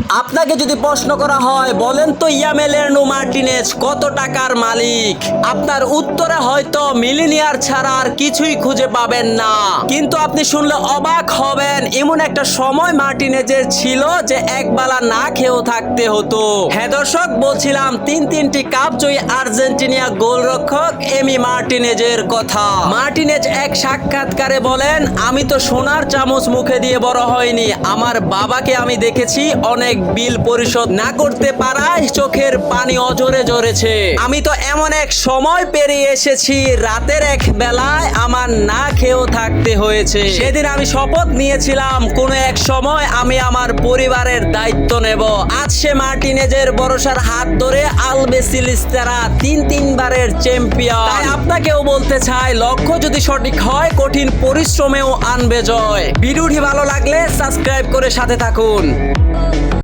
আপনাকে যদি প্রশ্ন করা হয় বলেন তো ইয়ামেলেরনো মার্টিনেজ কত টাকার মালিক, আপনার উত্তরে হয়তো মিলিনিয়ার ছাড়া আর কিছুই খুঁজে পাবেন না। কিন্তু আপনি শুনলে অবাক হবেন, এমন একটা সময় মার্টিনেজের ছিল যে একবেলা না খেয়েও থাকতে হতো। হ্যাঁ দর্শক, বলছিলাম তিনটি কাপ জয়ী আর্জেন্টিনা গোলরক্ষক এমি মার্টিনেজের কথা। মার্টিনেজ এক সাক্ষাৎকারে বলেন, আমি তো সোনার চামচ মুখে দিয়ে বড় হয়নি, আমার বাবাকে আমি দেখেছি অনেক বিল পরিশোধ না করতে পারায় চোখের পানি অঝরে ঝরেছে। আমি তো এমন এক সময় পেরিয়ে এসেছি, রাতের এক বেলায় আমার না খেয়েও থাকতে হয়েছে। সেদিন আমি শপথ নিয়েছিলাম কোনো এক সময় আমি আমার পরিবারের দায়িত্ব নেব। আজ সে মার্টিনেজের ভরসার হাত ধরে আলবিসেলেস্তারা তিনবারের চ্যাম্পিয়ন। তাই আপনাকেও বলতে চাই, লক্ষ্য যদি সঠিক হয় কঠিন পরিশ্রমেও আনবে জয়। ভিডিওটি ভালো লাগলে সাবস্ক্রাইব করে সাথে থাকুন।